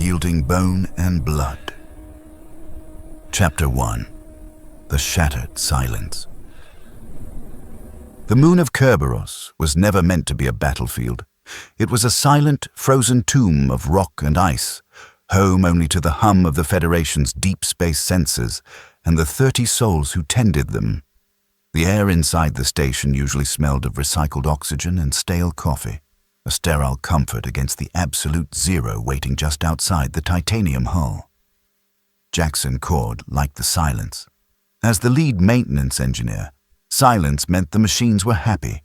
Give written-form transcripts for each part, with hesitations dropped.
Unyielding Bone and Blood. Chapter 1. The Shattered Silence. The moon of Kerberos was never meant to be a battlefield. It was a silent, frozen tomb of rock and ice, home only to the hum of the Federation's deep space sensors and the 30 souls who tended them. The air inside the station usually smelled of recycled oxygen and stale coffee, a sterile comfort against the absolute zero waiting just outside the titanium hull. Jaxen Korde liked the silence. As the lead maintenance engineer, silence meant the machines were happy.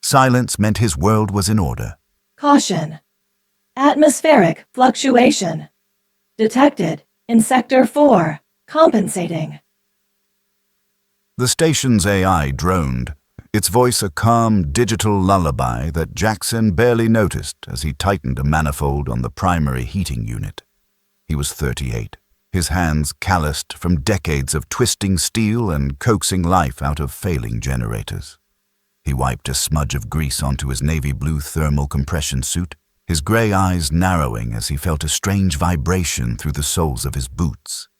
Silence meant his world was in order. Caution. Atmospheric fluctuation. Detected in Sector 4. Compensating. The station's AI droned, its voice a calm digital lullaby that Jaxen barely noticed as he tightened a manifold on the primary heating unit. He was 38, his hands calloused from decades of twisting steel and coaxing life out of failing generators. He wiped a smudge of grease onto his navy blue thermal compression suit, his gray eyes narrowing as he felt a strange vibration through the soles of his boots.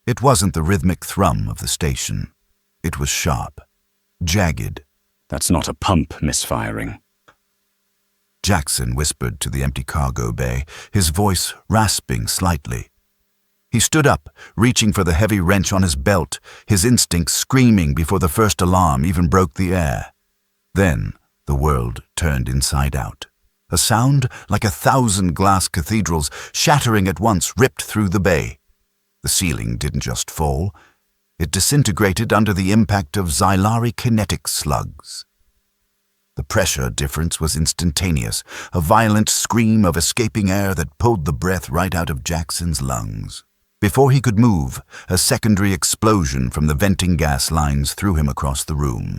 It wasn't the rhythmic thrum of the station. It was sharp, jagged. That's not a pump misfiring. Jaxen whispered to the empty cargo bay, his voice rasping slightly. He stood up, reaching for the heavy wrench on his belt, his instincts screaming before the first alarm even broke the air. Then the world turned inside out. A sound like 1,000 glass cathedrals shattering at once ripped through the bay. The ceiling didn't just fall. It disintegrated under the impact of Xylari kinetic slugs. The pressure difference was instantaneous, a violent scream of escaping air that pulled the breath right out of Jaxen's lungs. Before he could move, a secondary explosion from the venting gas lines threw him across the room.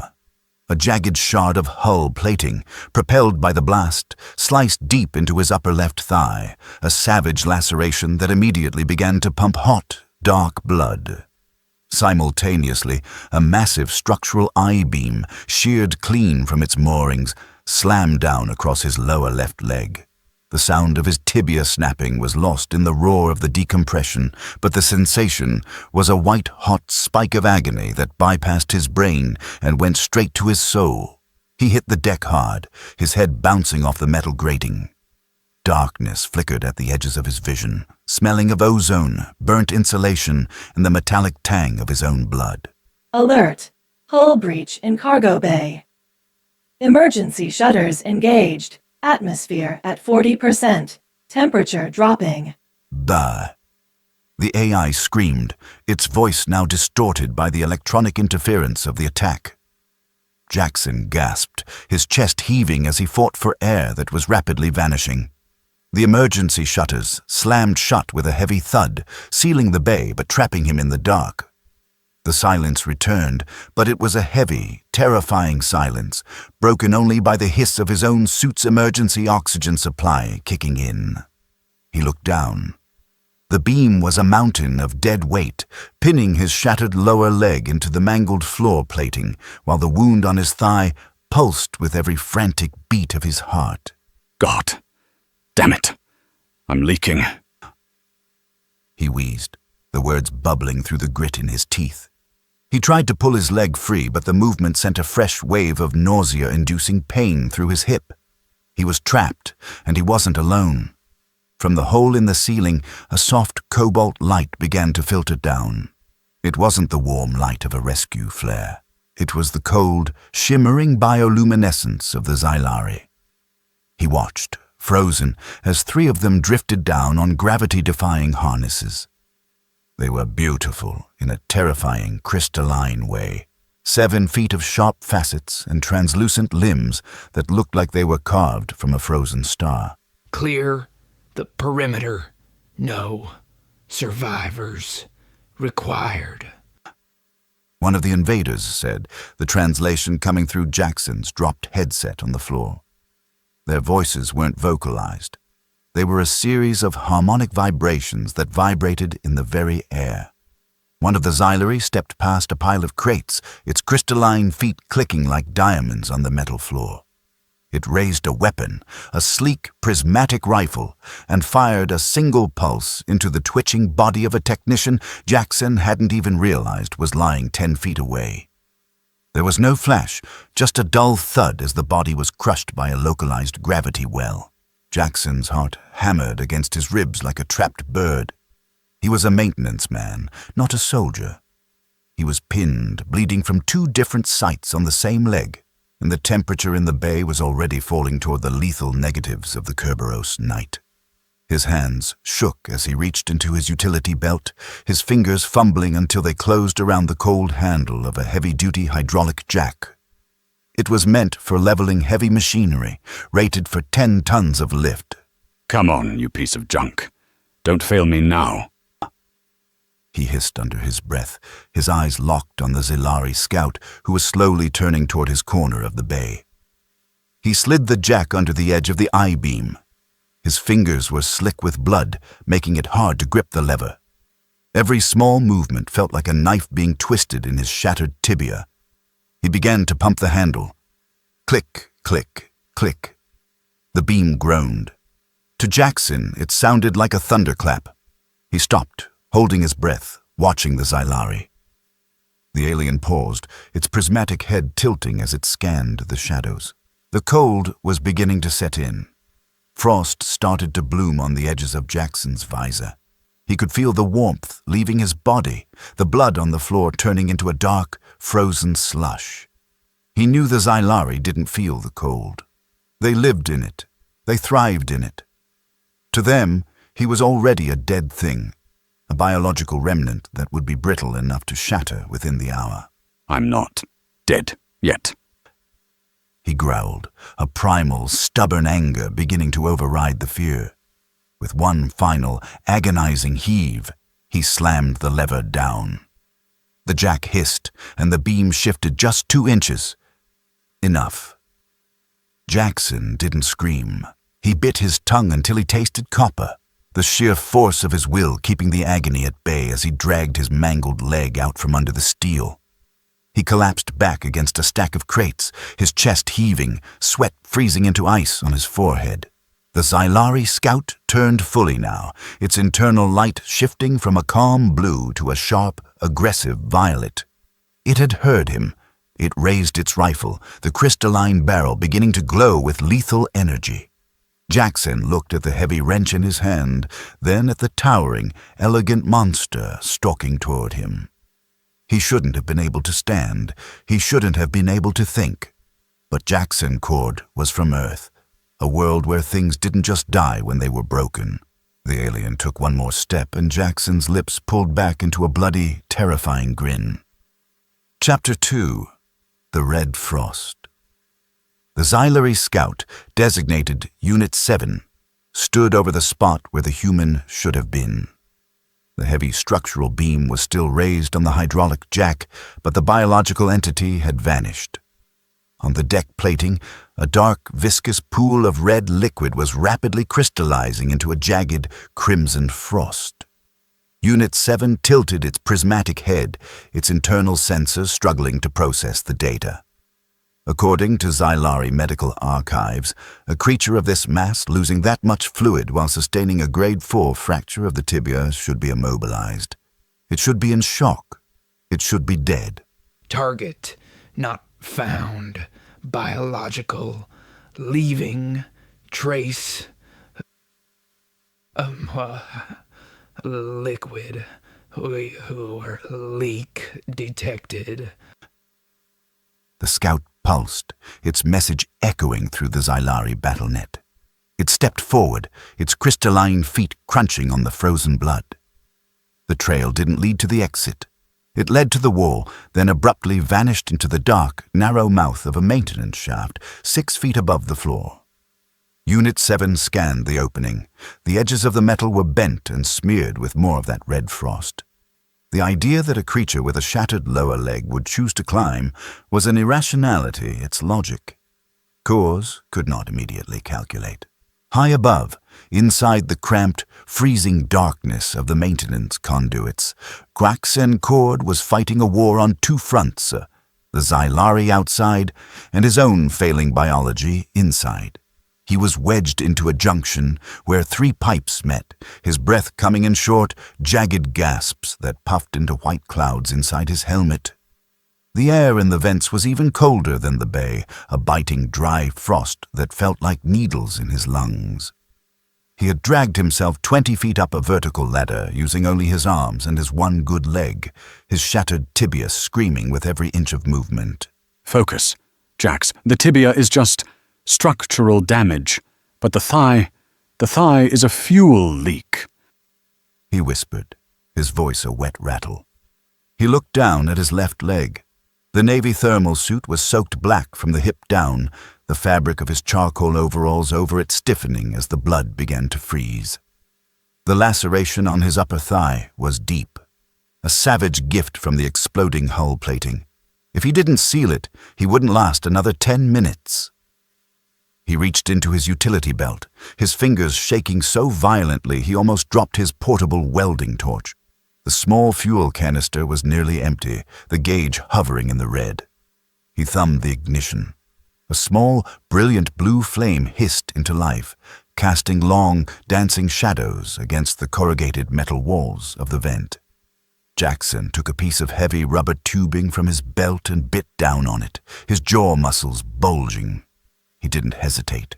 A jagged shard of hull plating, propelled by the blast, sliced deep into his upper left thigh, a savage laceration that immediately began to pump hot, dark blood. Simultaneously, a massive structural I-beam, sheared clean from its moorings, slammed down across his lower left leg. The sound of his tibia snapping was lost in the roar of the decompression, but the sensation was a white-hot spike of agony that bypassed his brain and went straight to his soul. He hit the deck hard, his head bouncing off the metal grating. Darkness flickered at the edges of his vision, smelling of ozone, burnt insulation, and the metallic tang of his own blood. Alert. Hull breach in cargo bay. Emergency shutters engaged. Atmosphere at 40%. Temperature dropping. Bah! The AI screamed, its voice now distorted by the electronic interference of the attack. Jaxen gasped, his chest heaving as he fought for air that was rapidly vanishing. The emergency shutters slammed shut with a heavy thud, sealing the bay but trapping him in the dark. The silence returned, but it was a heavy, terrifying silence, broken only by the hiss of his own suit's emergency oxygen supply kicking in. He looked down. The beam was a mountain of dead weight, pinning his shattered lower leg into the mangled floor plating, while the wound on his thigh pulsed with every frantic beat of his heart. God! Damn it! I'm leaking. He wheezed, the words bubbling through the grit in his teeth. He tried to pull his leg free, but the movement sent a fresh wave of nausea-inducing pain through his hip. He was trapped, and he wasn't alone. From the hole in the ceiling, a soft cobalt light began to filter down. It wasn't the warm light of a rescue flare. It was the cold, shimmering bioluminescence of the Xylari. He watched, frozen, as 3 of them drifted down on gravity-defying harnesses. They were beautiful in a terrifying crystalline way, 7 feet of sharp facets and translucent limbs that looked like they were carved from a frozen star. Clear the perimeter. No survivors required. One of the invaders said, the translation coming through Jaxen's dropped headset on the floor. Their voices weren't vocalized. They were a series of harmonic vibrations that vibrated in the very air. One of the Xylari stepped past a pile of crates, its crystalline feet clicking like diamonds on the metal floor. It raised a weapon, a sleek, prismatic rifle, and fired a single pulse into the twitching body of a technician Jaxen hadn't even realized was lying 10 feet away. There was no flash, just a dull thud as the body was crushed by a localized gravity well. Jaxen's heart hammered against his ribs like a trapped bird. He was a maintenance man, not a soldier. He was pinned, bleeding from 2 different sites on the same leg, and the temperature in the bay was already falling toward the lethal negatives of the Kerberos night. His hands shook as he reached into his utility belt, his fingers fumbling until they closed around the cold handle of a heavy-duty hydraulic jack. It was meant for leveling heavy machinery, rated for 10 tons of lift. Come on, you piece of junk. Don't fail me now. He hissed under his breath, his eyes locked on the Zilari scout who was slowly turning toward his corner of the bay. He slid the jack under the edge of the I-beam. His fingers were slick with blood, making it hard to grip the lever. Every small movement felt like a knife being twisted in his shattered tibia. He began to pump the handle. Click, click, click. The beam groaned. To Jaxen, it sounded like a thunderclap. He stopped, holding his breath, watching the Zilari. The alien paused, its prismatic head tilting as it scanned the shadows. The cold was beginning to set in. Frost started to bloom on the edges of Jaxen's visor. He could feel the warmth leaving his body, the blood on the floor turning into a dark, frozen slush. He knew the Zilari didn't feel the cold. They lived in it. They thrived in it. To them, he was already a dead thing, a biological remnant that would be brittle enough to shatter within the hour. I'm not dead yet. He growled, a primal, stubborn anger beginning to override the fear. With one final, agonizing heave, he slammed the lever down. The jack hissed, and the beam shifted just 2 inches. Enough. Jaxen didn't scream. He bit his tongue until he tasted copper, the sheer force of his will keeping the agony at bay as he dragged his mangled leg out from under the steel. He collapsed back against a stack of crates, his chest heaving, sweat freezing into ice on his forehead. The Zilari scout turned fully now, its internal light shifting from a calm blue to a sharp, aggressive violet. It had heard him. It raised its rifle, the crystalline barrel beginning to glow with lethal energy. Jaxen looked at the heavy wrench in his hand, then at the towering, elegant monster stalking toward him. He shouldn't have been able to stand. He shouldn't have been able to think. But Jaxen Korde was from Earth, a world where things didn't just die when they were broken. The alien took one more step, and Jaxen's lips pulled back into a bloody, terrifying grin. Chapter 2. The Red Frost. The Zilari scout, designated Unit 7, stood over the spot where the human should have been. The heavy structural beam was still raised on the hydraulic jack, but the biological entity had vanished. On the deck plating, a dark, viscous pool of red liquid was rapidly crystallizing into a jagged, crimson frost. Unit 7 tilted its prismatic head, its internal sensors struggling to process the data. According to Zilari medical archives, a creature of this mass losing that much fluid while sustaining a grade 4 fracture of the tibia should be immobilized. It should be in shock. It should be dead. Target not found. Biological. Leaving. Trace. Liquid. Or leak detected. The scout pulsed, its message echoing through the Zilari battlenet. It stepped forward, its crystalline feet crunching on the frozen blood. The trail didn't lead to the exit. It led to the wall, then abruptly vanished into the dark, narrow mouth of a maintenance shaft 6 feet above the floor. Unit 7 scanned the opening. The edges of the metal were bent and smeared with more of that red frost. The idea that a creature with a shattered lower leg would choose to climb was an irrationality, its logic. Cause could not immediately calculate. High above, inside the cramped, freezing darkness of the maintenance conduits, Jaxen Korde was fighting a war on 2 fronts, the Xylari outside, and his own failing biology inside. He was wedged into a junction where 3 pipes met, his breath coming in short, jagged gasps that puffed into white clouds inside his helmet. The air in the vents was even colder than the bay, a biting dry frost that felt like needles in his lungs. He had dragged himself 20 feet up a vertical ladder using only his arms and his one good leg, his shattered tibia screaming with every inch of movement. Focus. Jax, the tibia is just structural damage, but the thigh is a fuel leak. He whispered, his voice a wet rattle. He looked down at his left leg. The Navy thermal suit was soaked black from the hip down, the fabric of his charcoal overalls over it stiffening as the blood began to freeze. The laceration on his upper thigh was deep, a savage gift from the exploding hull plating. If he didn't seal it, he wouldn't last another 10 minutes. He reached into his utility belt, his fingers shaking so violently he almost dropped his portable welding torch. The small fuel canister was nearly empty, the gauge hovering in the red. He thumbed the ignition. A small, brilliant blue flame hissed into life, casting long, dancing shadows against the corrugated metal walls of the vent. Jaxen took a piece of heavy rubber tubing from his belt and bit down on it, his jaw muscles bulging. He didn't hesitate.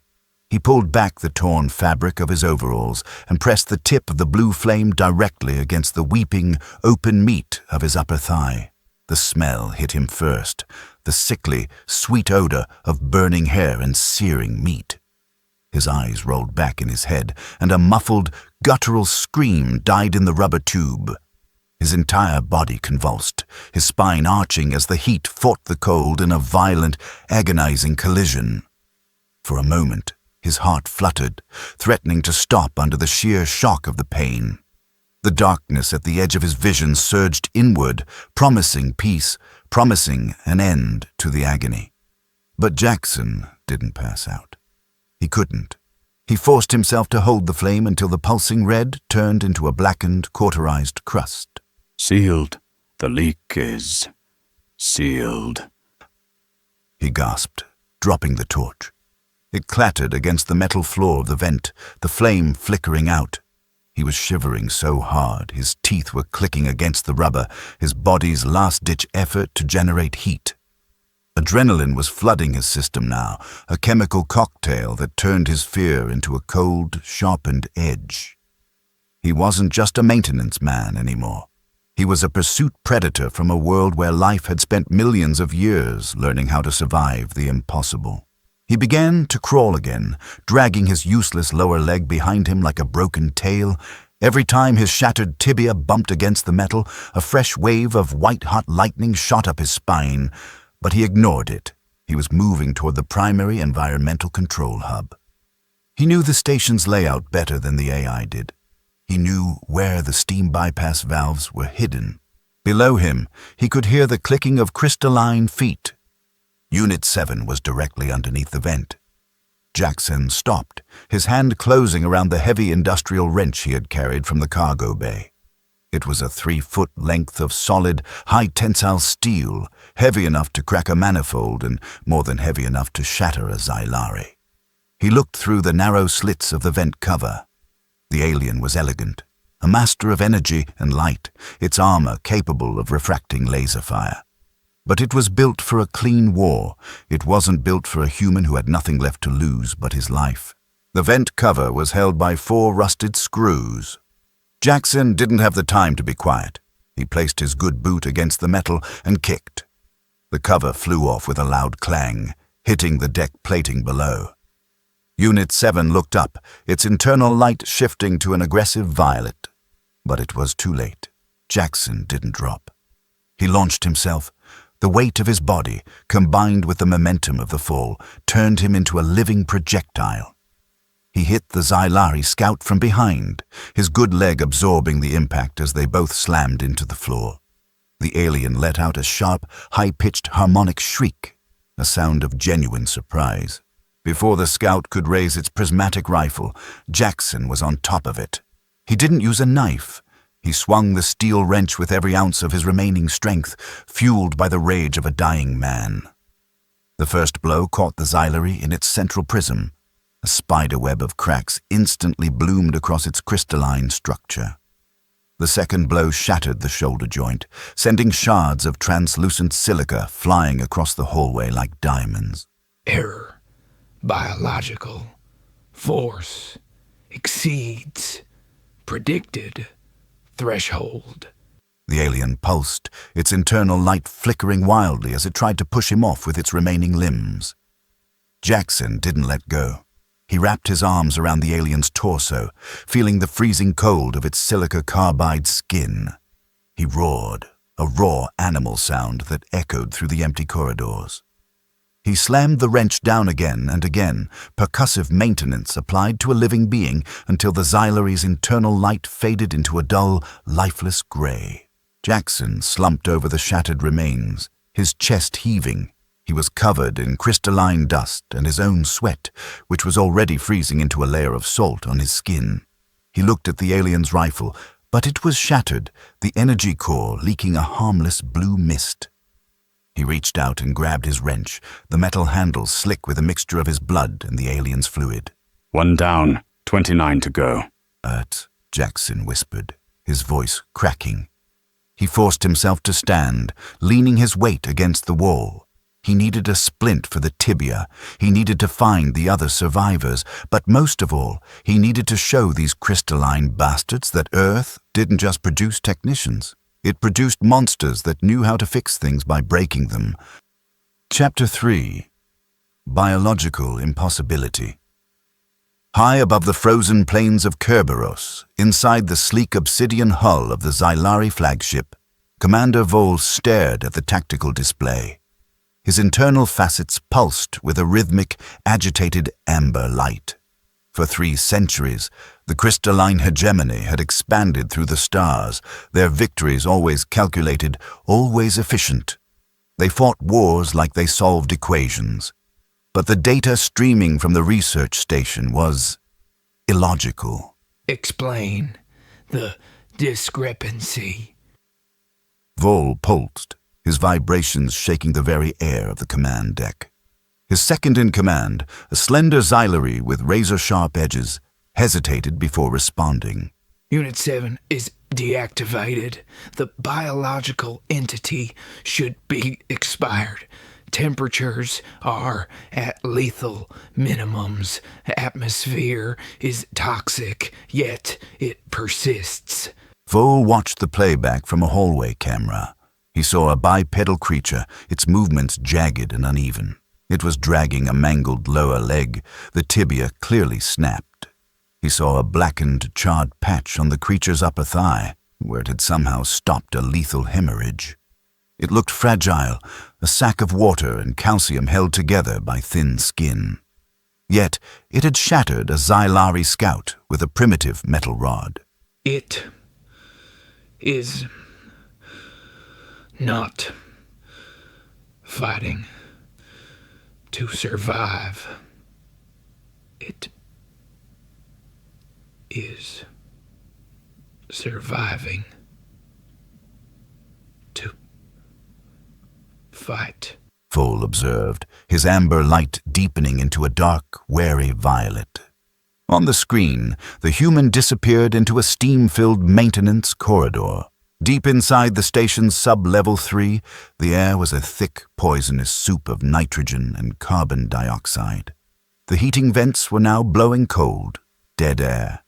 He pulled back the torn fabric of his overalls and pressed the tip of the blue flame directly against the weeping, open meat of his upper thigh. The smell hit him first, the sickly, sweet odor of burning hair and searing meat. His eyes rolled back in his head, and a muffled, guttural scream died in the rubber tube. His entire body convulsed, his spine arching as the heat fought the cold in a violent, agonizing collision. For a moment, his heart fluttered, threatening to stop under the sheer shock of the pain. The darkness at the edge of his vision surged inward, promising peace, promising an end to the agony. But Jaxen didn't pass out. He couldn't. He forced himself to hold the flame until the pulsing red turned into a blackened, cauterized crust. Sealed. The leak is sealed. He gasped, dropping the torch. It clattered against the metal floor of the vent, the flame flickering out. He was shivering so hard, his teeth were clicking against the rubber, his body's last-ditch effort to generate heat. Adrenaline was flooding his system now, a chemical cocktail that turned his fear into a cold, sharpened edge. He wasn't just a maintenance man anymore. He was a pursuit predator from a world where life had spent millions of years learning how to survive the impossible. He began to crawl again, dragging his useless lower leg behind him like a broken tail. Every time his shattered tibia bumped against the metal, a fresh wave of white-hot lightning shot up his spine, but he ignored it. He was moving toward the primary environmental control hub. He knew the station's layout better than the AI did. He knew where the steam bypass valves were hidden. Below him, he could hear the clicking of crystalline feet. Unit 7 was directly underneath the vent. Jaxen stopped, his hand closing around the heavy industrial wrench he had carried from the cargo bay. It was a 3-foot length of solid, high-tensile steel, heavy enough to crack a manifold and more than heavy enough to shatter a Xylari. He looked through the narrow slits of the vent cover. The alien was elegant, a master of energy and light, its armor capable of refracting laser fire. But it was built for a clean war. It wasn't built for a human who had nothing left to lose but his life. The vent cover was held by 4 rusted screws. Jaxen didn't have the time to be quiet. He placed his good boot against the metal and kicked. The cover flew off with a loud clang, hitting the deck plating below. Unit 7 looked up, its internal light shifting to an aggressive violet. But it was too late. Jaxen didn't drop. He launched himself. The weight of his body, combined with the momentum of the fall, turned him into a living projectile. He hit the Xylari scout from behind, his good leg absorbing the impact as they both slammed into the floor. The alien let out a sharp, high-pitched harmonic shriek, a sound of genuine surprise. Before the scout could raise its prismatic rifle, Jaxen was on top of it. He didn't use a knife. He swung the steel wrench with every ounce of his remaining strength, fueled by the rage of a dying man. The first blow caught the xylary in its central prism. A spiderweb of cracks instantly bloomed across its crystalline structure. The second blow shattered the shoulder joint, sending shards of translucent silica flying across the hallway like diamonds. Error. Biological. Force. Exceeds. Predicted. Threshold. The alien pulsed, its internal light flickering wildly as it tried to push him off with its remaining limbs. Jaxen didn't let go. He wrapped his arms around the alien's torso, feeling the freezing cold of its silica carbide skin. He roared, a raw animal sound that echoed through the empty corridors. He slammed the wrench down again and again, percussive maintenance applied to a living being until the xylary's internal light faded into a dull, lifeless gray. Jaxen slumped over the shattered remains, his chest heaving. He was covered in crystalline dust and his own sweat, which was already freezing into a layer of salt on his skin. He looked at the alien's rifle, but it was shattered, the energy core leaking a harmless blue mist. He reached out and grabbed his wrench, the metal handle slick with a mixture of his blood and the alien's fluid. 1 down, 29 to go. Jaxen whispered, his voice cracking. He forced himself to stand, leaning his weight against the wall. He needed a splint for the tibia. He needed to find the other survivors. But most of all, he needed to show these crystalline bastards that Earth didn't just produce technicians. It produced monsters that knew how to fix things by breaking them. Chapter 3. Biological Impossibility. High above the frozen plains of Kerberos, inside the sleek obsidian hull of the Xylari flagship, Commander Vol stared at the tactical display. His internal facets pulsed with a rhythmic, agitated amber light. For 3 centuries, the crystalline hegemony had expanded through the stars, their victories always calculated, always efficient. They fought wars like they solved equations. But the data streaming from the research station was illogical. Explain the discrepancy. Vol pulsed, his vibrations shaking the very air of the command deck. His second-in-command, a slender xylary with razor-sharp edges, hesitated before responding. Unit 7 is deactivated. The biological entity should be expired. Temperatures are at lethal minimums. Atmosphere is toxic, yet it persists. Vol watched the playback from a hallway camera. He saw a bipedal creature, its movements jagged and uneven. It was dragging a mangled lower leg, the tibia clearly snapped. He saw a blackened, charred patch on the creature's upper thigh, where it had somehow stopped a lethal hemorrhage. It looked fragile, a sack of water and calcium held together by thin skin. Yet it had shattered a Xylari scout with a primitive metal rod. It is not fighting to survive. It is surviving to fight. Vol observed, his amber light deepening into a dark, wary violet. On the screen, the human disappeared into a steam-filled maintenance corridor. Deep inside the station's sub-level 3, the air was a thick, poisonous soup of nitrogen and carbon dioxide. The heating vents were now blowing cold, dead air.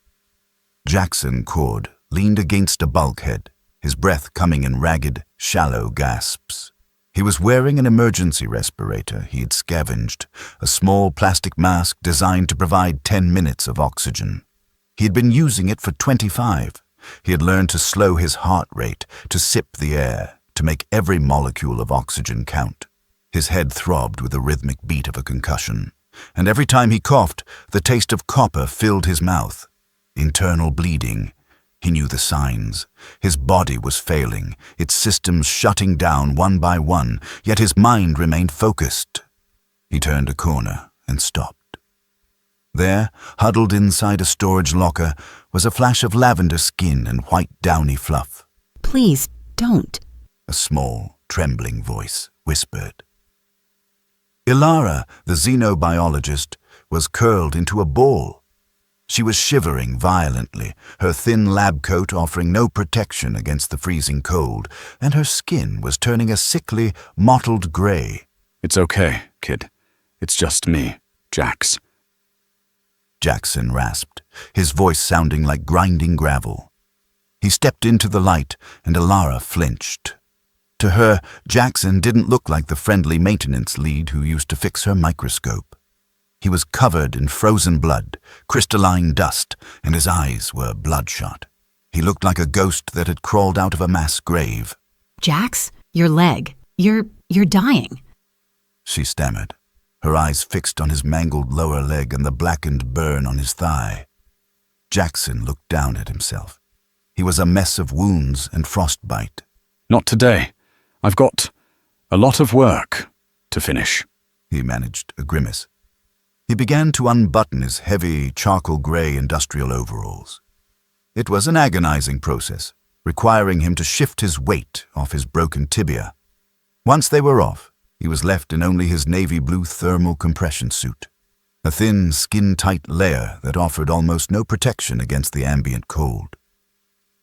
Jaxen Korde leaned against a bulkhead, his breath coming in ragged, shallow gasps. He was wearing an emergency respirator he had scavenged, a small plastic mask designed to provide 10 minutes of oxygen. He had been using it for 25. He had learned to slow his heart rate, to sip the air, to make every molecule of oxygen count. His head throbbed with the rhythmic beat of a concussion, and every time he coughed, the taste of copper filled his mouth. Internal bleeding. He knew the signs. His body was failing, its systems shutting down one by one, yet his mind remained focused. He turned a corner and stopped. There, huddled inside a storage locker, was a flash of lavender skin and white downy fluff. Please, don't. A small, trembling voice whispered. Ilara, the xenobiologist, was curled into a ball. She was shivering violently, her thin lab coat offering no protection against the freezing cold, and her skin was turning a sickly, mottled gray. It's okay, kid. It's just me, Jax. Jaxen rasped, his voice sounding like grinding gravel. He stepped into the light, and Ilara flinched. To her, Jaxen didn't look like the friendly maintenance lead who used to fix her microscope. He was covered in frozen blood, crystalline dust, and his eyes were bloodshot. He looked like a ghost that had crawled out of a mass grave. Jax, your leg. You're dying. She stammered, her eyes fixed on his mangled lower leg and the blackened burn on his thigh. Jaxen looked down at himself. He was a mess of wounds and frostbite. Not today. I've got a lot of work to finish. He managed a grimace. He began to unbutton his heavy, charcoal-gray industrial overalls. It was an agonizing process, requiring him to shift his weight off his broken tibia. Once they were off, he was left in only his navy blue thermal compression suit, a thin, skin-tight layer that offered almost no protection against the ambient cold.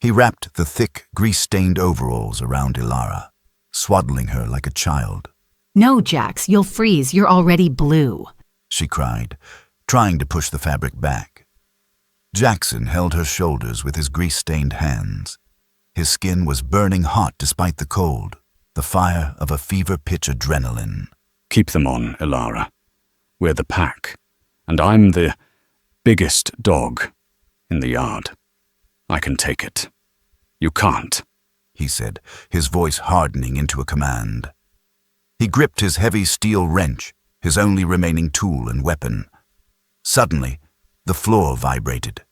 He wrapped the thick, grease-stained overalls around Ilara, swaddling her like a child. No, Jax, you'll freeze. You're already blue. She cried, trying to push the fabric back. Jaxen held her shoulders with his grease-stained hands. His skin was burning hot despite the cold, the fire of a fever-pitch adrenaline. Keep them on, Ilara. We're the pack, and I'm the biggest dog in the yard. I can take it. You can't, he said, his voice hardening into a command. He gripped his heavy steel wrench, his only remaining tool and weapon. Suddenly, the floor vibrated.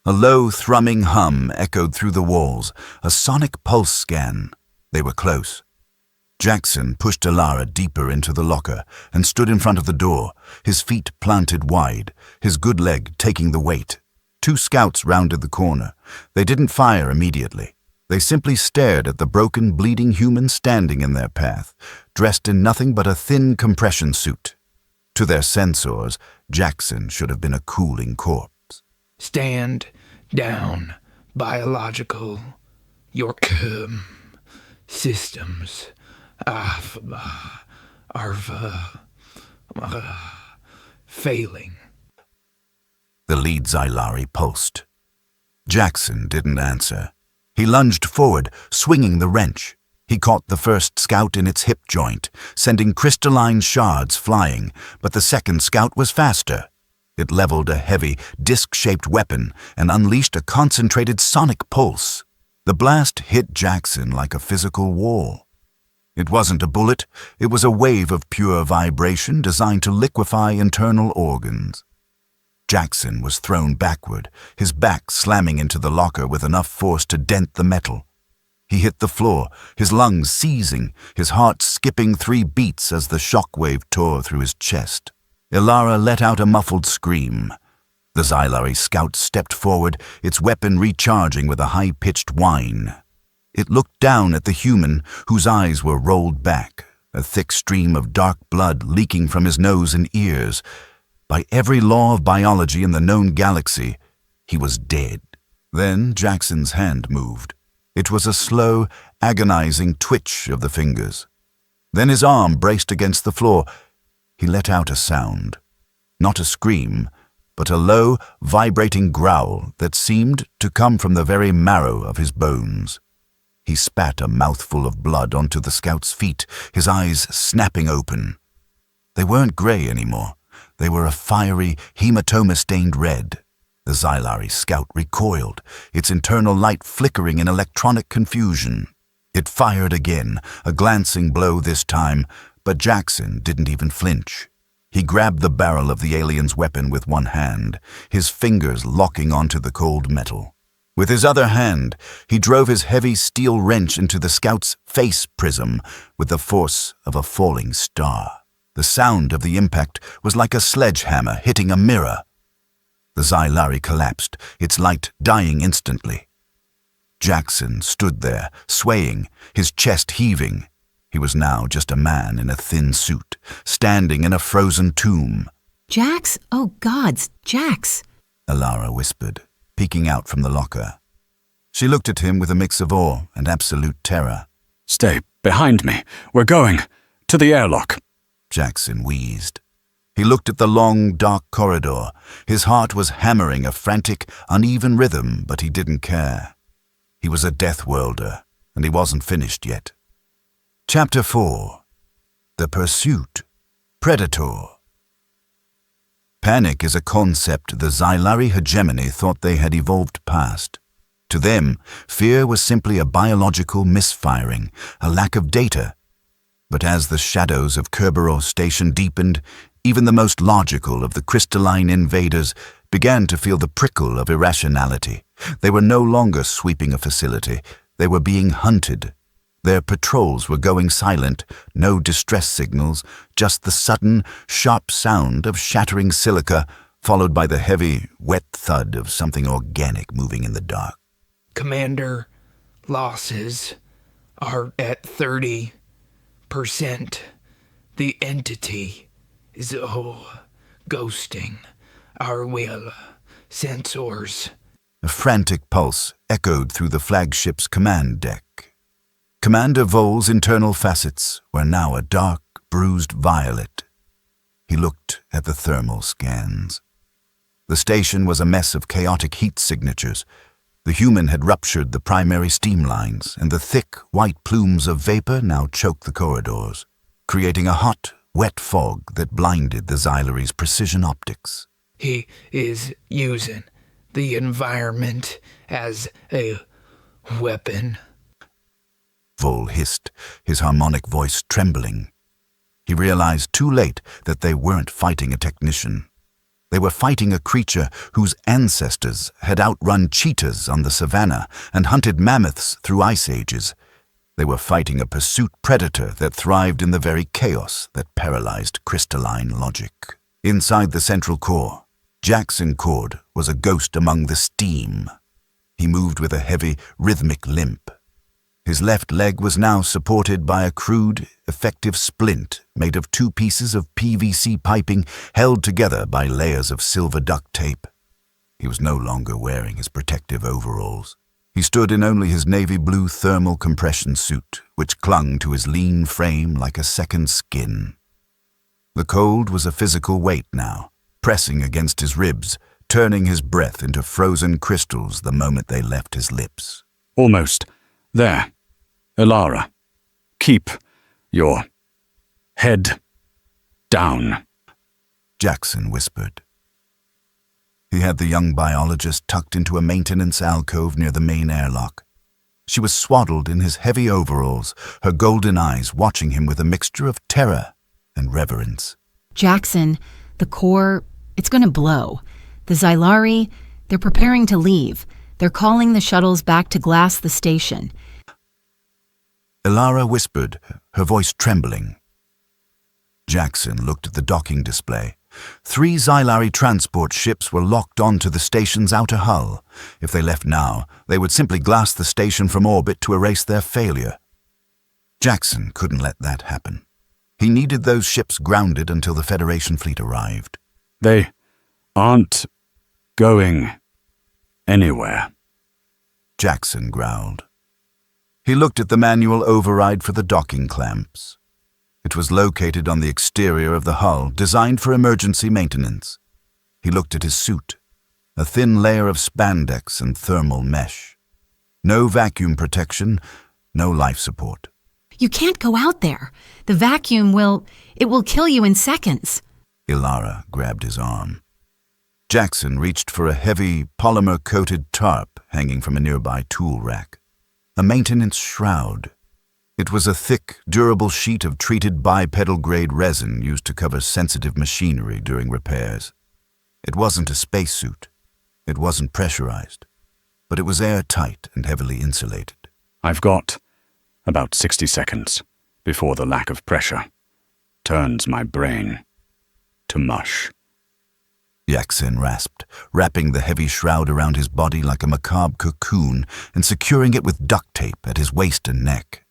A low, thrumming hum echoed through the walls, a sonic pulse scan. They were close. Jaxen pushed Ilara deeper into the locker and stood in front of the door, his feet planted wide, his good leg taking the weight. 2 scouts rounded the corner. They didn't fire immediately. They simply stared at the broken, bleeding human standing in their path, dressed in nothing but a thin compression suit. To their sensors, Jaxen should have been a cooling corpse. Stand down, biological. Your systems are failing. The lead Xylari pulsed. Jaxen didn't answer. He lunged forward, swinging the wrench. He caught the first scout in its hip joint, sending crystalline shards flying, but the second scout was faster. It leveled a heavy, disc-shaped weapon and unleashed a concentrated sonic pulse. The blast hit Jaxen like a physical wall. It wasn't a bullet, it was a wave of pure vibration designed to liquefy internal organs. Jaxen was thrown backward, his back slamming into the locker with enough force to dent the metal. He hit the floor, his lungs seizing, his heart skipping 3 beats as the shockwave tore through his chest. Ilara let out a muffled scream. The Xylari scout stepped forward, its weapon recharging with a high-pitched whine. It looked down at the human, whose eyes were rolled back, a thick stream of dark blood leaking from his nose and ears. By every law of biology in the known galaxy, he was dead. Then Jaxen's hand moved. It was a slow, agonizing twitch of the fingers. Then his arm braced against the floor. He let out a sound. Not a scream, but a low, vibrating growl that seemed to come from the very marrow of his bones. He spat a mouthful of blood onto the scout's feet, his eyes snapping open. They weren't gray anymore. They were a fiery, hematoma-stained red. The Xylari scout recoiled, its internal light flickering in electronic confusion. It fired again, a glancing blow this time, but Jaxen didn't even flinch. He grabbed the barrel of the alien's weapon with one hand, his fingers locking onto the cold metal. With his other hand, he drove his heavy steel wrench into the scout's face prism with the force of a falling star. The sound of the impact was like a sledgehammer hitting a mirror. The Xylari collapsed, its light dying instantly. Jaxen stood there, swaying, his chest heaving. He was now just a man in a thin suit, standing in a frozen tomb. Jax? Oh gods, Jax! Alara whispered, peeking out from the locker. She looked at him with a mix of awe and absolute terror. Stay behind me. We're going to the airlock. Jaxen wheezed. He looked at the long, dark corridor. His heart was hammering a frantic, uneven rhythm, but he didn't care. He was a Deathworlder, and he wasn't finished yet. Chapter 4. The Pursuit. Predator. Panic is a concept the Xylari hegemony thought they had evolved past. To them, fear was simply a biological misfiring, a lack of data. But as the shadows of Kerberos Station deepened, even the most logical of the crystalline invaders began to feel the prickle of irrationality. They were no longer sweeping a facility. They were being hunted. Their patrols were going silent, no distress signals, just the sudden, sharp sound of shattering silica, followed by the heavy, wet thud of something organic moving in the dark. Commander, losses are at 30%. The entity is, ghosting our will sensors. A frantic pulse echoed through the flagship's command deck. Commander Vol's internal facets were now a dark, bruised violet. He looked at the thermal scans. The station was a mess of chaotic heat signatures. The human had ruptured the primary steam lines, and the thick, white plumes of vapor now choked the corridors, creating a hot, wet fog that blinded the Xylari's precision optics. He is using the environment as a weapon. Vol hissed, his harmonic voice trembling. He realized too late that they weren't fighting a technician. They were fighting a creature whose ancestors had outrun cheetahs on the savannah and hunted mammoths through ice ages. They were fighting a pursuit predator that thrived in the very chaos that paralyzed crystalline logic. Inside the central core, Jaxen Korde was a ghost among the steam. He moved with a heavy, rhythmic limp. His left leg was now supported by a crude, effective splint made of 2 pieces of PVC piping held together by layers of silver duct tape. He was no longer wearing his protective overalls. He stood in only his navy blue thermal compression suit, which clung to his lean frame like a second skin. The cold was a physical weight now, pressing against his ribs, turning his breath into frozen crystals the moment they left his lips. Almost. There. Alara, keep your head down. Jaxen whispered. He had the young biologist tucked into a maintenance alcove near the main airlock. She was swaddled in his heavy overalls, her golden eyes watching him with a mixture of terror and reverence. Jaxen, the core, it's gonna blow. The Xylari, they're preparing to leave. They're calling the shuttles back to glass the station. Alara whispered, her voice trembling. Jaxen looked at the docking display. 3 Xylari transport ships were locked onto the station's outer hull. If they left now, they would simply glass the station from orbit to erase their failure. Jaxen couldn't let that happen. He needed those ships grounded until the Federation fleet arrived. They aren't going anywhere. Jaxen growled. He looked at the manual override for the docking clamps. It was located on the exterior of the hull, designed for emergency maintenance. He looked at his suit, a thin layer of spandex and thermal mesh. No vacuum protection, no life support. You can't go out there. The vacuum will kill you in seconds. Alara grabbed his arm. Jaxen reached for a heavy, polymer-coated tarp hanging from a nearby tool rack. A maintenance shroud. It was a thick, durable sheet of treated bipedal-grade resin used to cover sensitive machinery during repairs. It wasn't a spacesuit. It wasn't pressurized. But it was airtight and heavily insulated. I've got about 60 seconds before the lack of pressure turns my brain to mush. Jaxen rasped, wrapping the heavy shroud around his body like a macabre cocoon and securing it with duct tape at his waist and neck.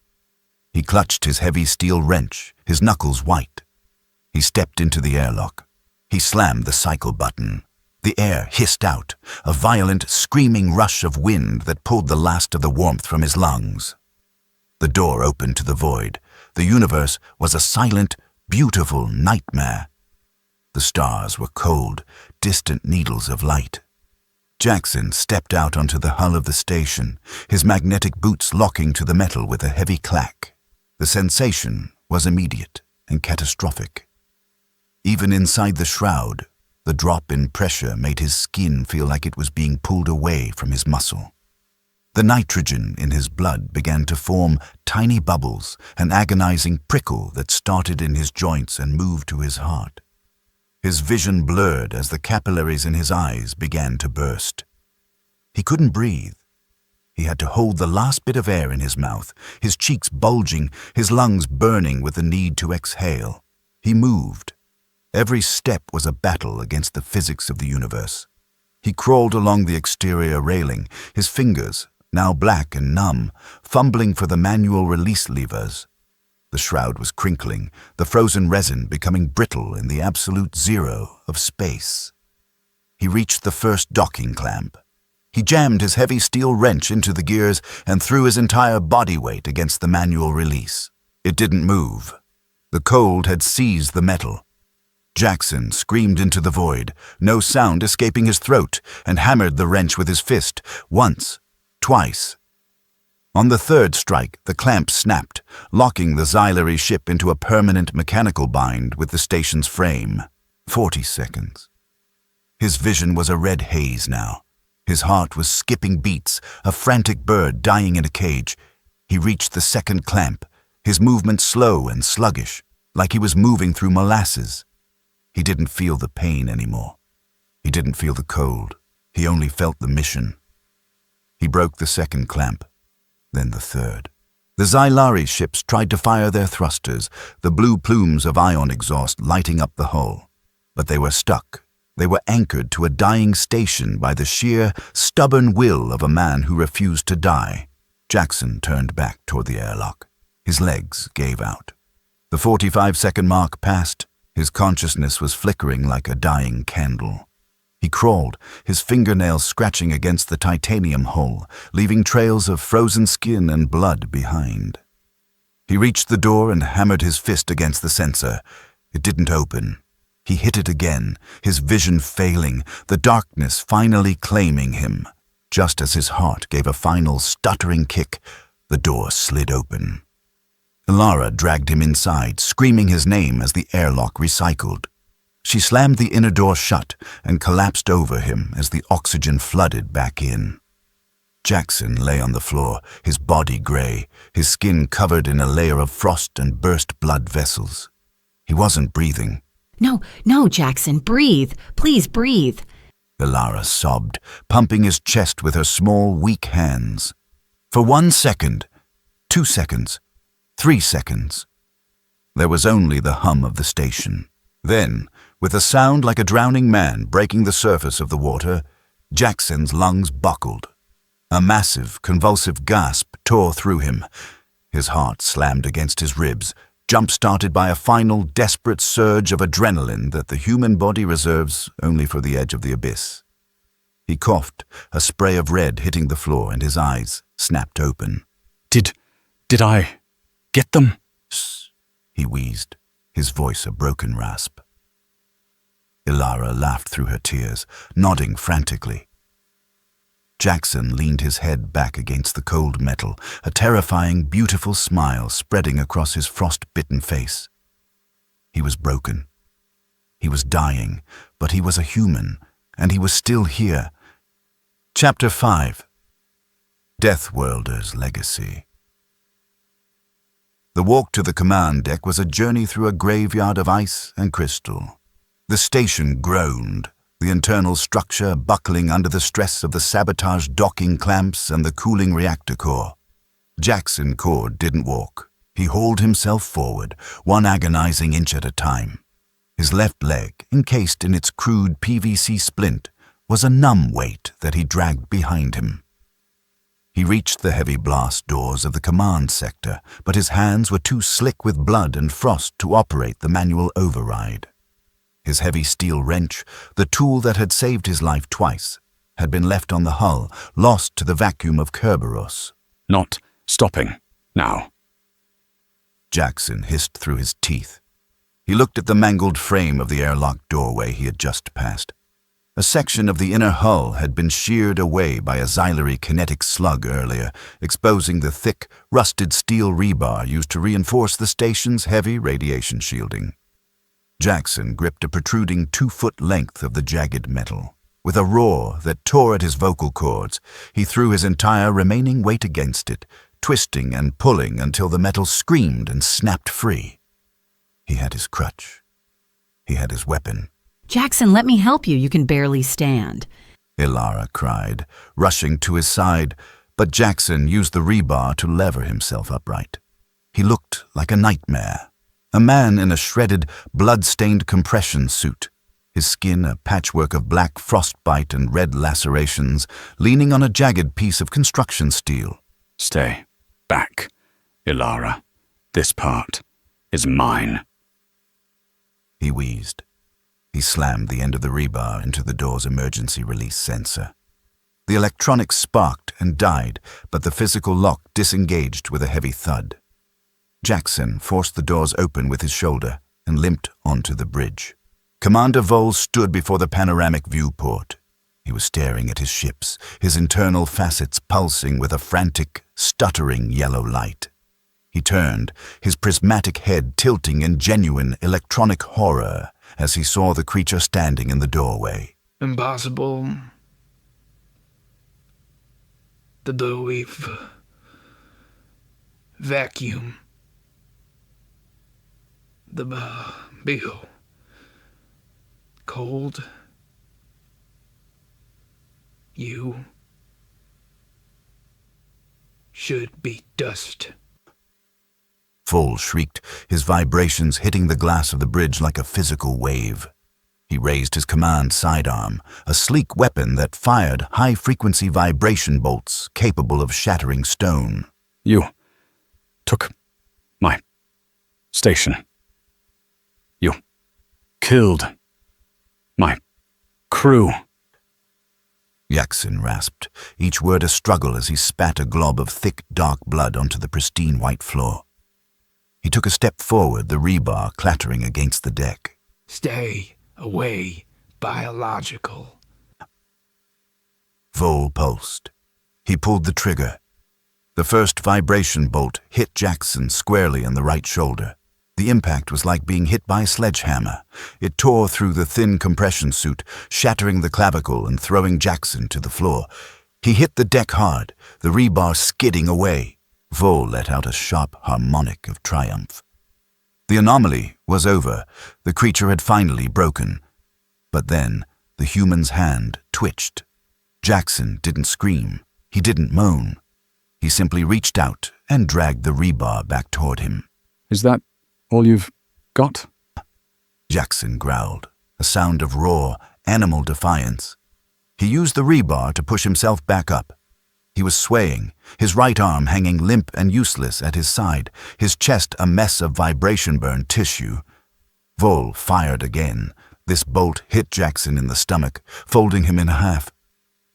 He clutched his heavy steel wrench, his knuckles white. He stepped into the airlock. He slammed the cycle button. The air hissed out, a violent, screaming rush of wind that pulled the last of the warmth from his lungs. The door opened to the void. The universe was a silent, beautiful nightmare. The stars were cold, distant needles of light. Jaxen stepped out onto the hull of the station, his magnetic boots locking to the metal with a heavy clack. The sensation was immediate and catastrophic. Even inside the shroud, the drop in pressure made his skin feel like it was being pulled away from his muscle. The nitrogen in his blood began to form tiny bubbles, an agonizing prickle that started in his joints and moved to his heart. His vision blurred as the capillaries in his eyes began to burst. He couldn't breathe. He had to hold the last bit of air in his mouth, his cheeks bulging, his lungs burning with the need to exhale. He moved. Every step was a battle against the physics of the universe. He crawled along the exterior railing, his fingers, now black and numb, fumbling for the manual release levers. The shroud was crinkling, the frozen resin becoming brittle in the absolute zero of space. He reached the first docking clamp. He jammed his heavy steel wrench into the gears and threw his entire body weight against the manual release. It didn't move. The cold had seized the metal. Jaxen screamed into the void, no sound escaping his throat, and hammered the wrench with his fist, once, twice. On the third strike, the clamp snapped, locking the Xylari ship into a permanent mechanical bind with the station's frame. 40 seconds. His vision was a red haze now. His heart was skipping beats, a frantic bird dying in a cage. He reached the second clamp, his movement slow and sluggish, like he was moving through molasses. He didn't feel the pain anymore. He didn't feel the cold. He only felt the mission. He broke the second clamp, then the third. The Xylari ships tried to fire their thrusters, the blue plumes of ion exhaust lighting up the hull. But they were stuck. They were anchored to a dying station by the sheer, stubborn will of a man who refused to die. Jaxen turned back toward the airlock. His legs gave out. The 45-second mark passed. His consciousness was flickering like a dying candle. He crawled, his fingernails scratching against the titanium hull, leaving trails of frozen skin and blood behind. He reached the door and hammered his fist against the sensor. It didn't open. He hit it again, his vision failing, the darkness finally claiming him. Just as his heart gave a final stuttering kick, the door slid open. Ilara dragged him inside, screaming his name as the airlock recycled. She slammed the inner door shut and collapsed over him as the oxygen flooded back in. Jaxen lay on the floor, his body gray, his skin covered in a layer of frost and burst blood vessels. He wasn't breathing. No, Jaxen, breathe. Please breathe. Ilara sobbed, pumping his chest with her small, weak hands. For 1 second, 2 seconds, 3 seconds. There was only the hum of the station. Then, with a sound like a drowning man breaking the surface of the water, Jaxen's lungs buckled. A massive, convulsive gasp tore through him. His heart slammed against his ribs, jump-started by a final, desperate surge of adrenaline that the human body reserves only for the edge of the abyss. He coughed, a spray of red hitting the floor, and his eyes snapped open. Did I get them? "Shh," he wheezed, his voice a broken rasp. Ilara laughed through her tears, nodding frantically. Jaxen leaned his head back against the cold metal, a terrifying, beautiful smile spreading across his frost-bitten face. He was broken. He was dying, but he was a human, and he was still here. Chapter 5. Deathworlders' Legacy. The walk to the command deck was a journey through a graveyard of ice and crystal. The station groaned, the internal structure buckling under the stress of the sabotaged docking clamps and the cooling reactor core. Jaxen Korde didn't walk. He hauled himself forward, one agonizing inch at a time. His left leg, encased in its crude PVC splint, was a numb weight that he dragged behind him. He reached the heavy blast doors of the command sector, but his hands were too slick with blood and frost to operate the manual override. His heavy steel wrench, the tool that had saved his life twice, had been left on the hull, lost to the vacuum of Kerberos. Not stopping. Now. Jaxen hissed through his teeth. He looked at the mangled frame of the airlock doorway he had just passed. A section of the inner hull had been sheared away by a xylary kinetic slug earlier, exposing the thick, rusted steel rebar used to reinforce the station's heavy radiation shielding. Jaxen gripped a protruding 2-foot length of the jagged metal. With a roar that tore at his vocal cords, he threw his entire remaining weight against it, twisting and pulling until the metal screamed and snapped free. He had his crutch. He had his weapon. Jaxen, let me help you. You can barely stand. Ilara cried, rushing to his side, but Jaxen used the rebar to lever himself upright. He looked like a nightmare. A man in a shredded, blood-stained compression suit, his skin a patchwork of black frostbite and red lacerations, leaning on a jagged piece of construction steel. Stay back, Ilara. This part is mine. He wheezed. He slammed the end of the rebar into the door's emergency release sensor. The electronics sparked and died, but the physical lock disengaged with a heavy thud. Jaxen forced the doors open with his shoulder and limped onto the bridge. Commander Vol stood before the panoramic viewport. He was staring at his ships, his internal facets pulsing with a frantic, stuttering yellow light. He turned, his prismatic head tilting in genuine electronic horror as he saw the creature standing in the doorway. Impossible. The belief. Vacuum. The bill. Cold. You should be dust. Vol shrieked, his vibrations hitting the glass of the bridge like a physical wave. He raised his command sidearm, a sleek weapon that fired high-frequency vibration bolts capable of shattering stone. You took my station. You killed my crew. Jaxen rasped, each word a struggle as he spat a glob of thick, dark blood onto the pristine white floor. He took a step forward, the rebar clattering against the deck. Stay away, biological. Vol pulsed. He pulled the trigger. The first vibration bolt hit Jaxen squarely in the right shoulder. The impact was like being hit by a sledgehammer. It tore through the thin compression suit, shattering the clavicle and throwing Jaxen to the floor. He hit the deck hard, the rebar skidding away. Vol let out a sharp harmonic of triumph. The anomaly was over. The creature had finally broken. But then the human's hand twitched. Jaxen didn't scream. He didn't moan. He simply reached out and dragged the rebar back toward him. Is that all you've got? Jaxen growled, a sound of raw, animal defiance. He used the rebar to push himself back up. He was swaying, his right arm hanging limp and useless at his side, his chest a mess of vibration-burned tissue. Vol fired again. This bolt hit Jaxen in the stomach, folding him in half.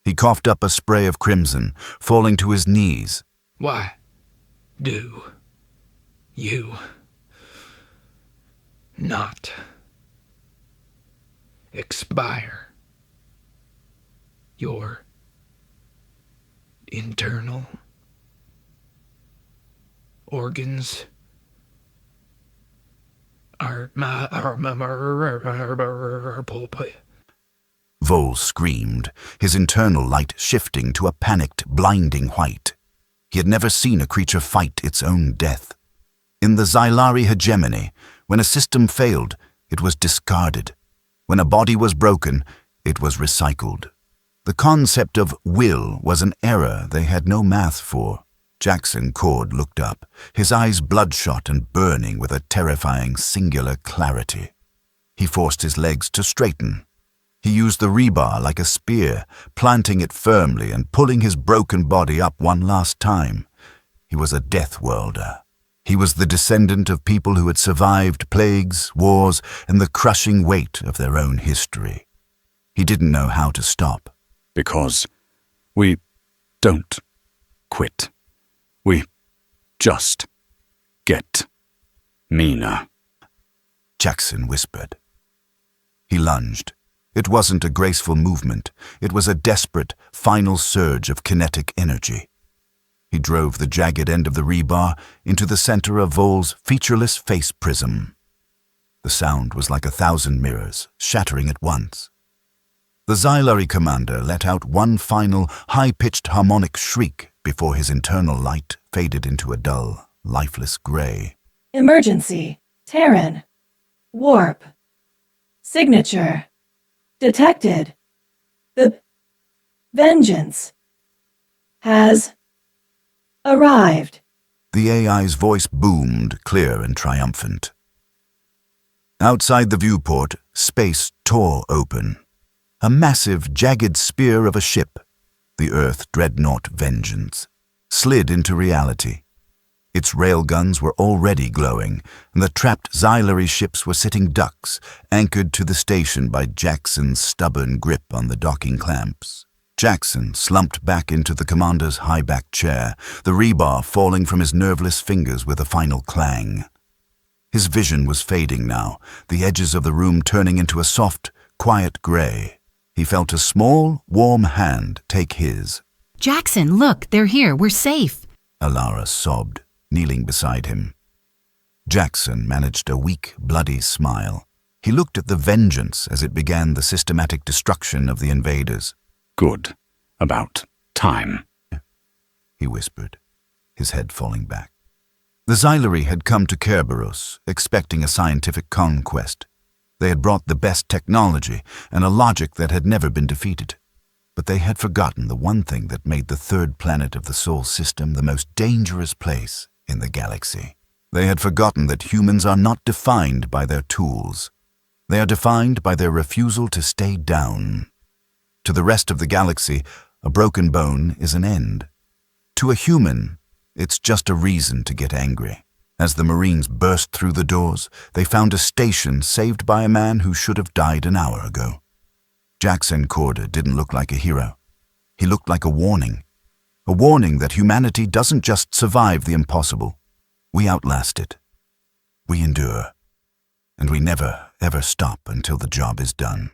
He coughed up a spray of crimson, falling to his knees. Why do you not expire? Your internal organs are Vol screamed, his internal light shifting to a panicked, blinding white. He had never seen a creature fight its own death. In the Xylari hegemony, when a system failed, it was discarded. When a body was broken, it was recycled. The concept of will was an error they had no math for. Jaxen Korde looked up, his eyes bloodshot and burning with a terrifying, singular clarity. He forced his legs to straighten. He used the rebar like a spear, planting it firmly and pulling his broken body up one last time. He was a Deathworlder. He was the descendant of people who had survived plagues, wars, and the crushing weight of their own history. He didn't know how to stop. Because we don't quit. We just get meaner. Jaxen whispered. He lunged. It wasn't a graceful movement. It was a desperate, final surge of kinetic energy. He drove the jagged end of the rebar into the center of Vol's featureless face prism. The sound was like 1,000 mirrors, shattering at once. The Xylari commander let out one final, high-pitched harmonic shriek before his internal light faded into a dull, lifeless gray. Emergency. Terran. Warp. Signature. Detected. The vengeance has arrived. The AI's voice boomed, clear and triumphant. Outside the viewport, space tore open. A massive, jagged spear of a ship, the Earth Dreadnought Vengeance, slid into reality. Its railguns were already glowing, and the trapped Xylari ships were sitting ducks, anchored to the station by Jaxen's stubborn grip on the docking clamps. Jaxen slumped back into the commander's high-backed chair, the rebar falling from his nerveless fingers with a final clang. His vision was fading now, the edges of the room turning into a soft, quiet gray. He felt a small, warm hand take his. Jaxen, look, they're here. We're safe. Alara sobbed, kneeling beside him. Jaxen managed a weak, bloody smile. He looked at the vengeance as it began the systematic destruction of the invaders. Good. About time. He whispered, his head falling back. The Xylari had come to Kerberos, expecting a scientific conquest. They had brought the best technology and a logic that had never been defeated. But they had forgotten the one thing that made the third planet of the Sol system the most dangerous place in the galaxy. They had forgotten that humans are not defined by their tools. They are defined by their refusal to stay down. To the rest of the galaxy, a broken bone is an end. To a human, it's just a reason to get angry. As the Marines burst through the doors, they found a station saved by a man who should have died an hour ago. Jaxen Korde didn't look like a hero. He looked like a warning that humanity doesn't just survive the impossible. We outlast it. We endure. And we never, ever stop until the job is done.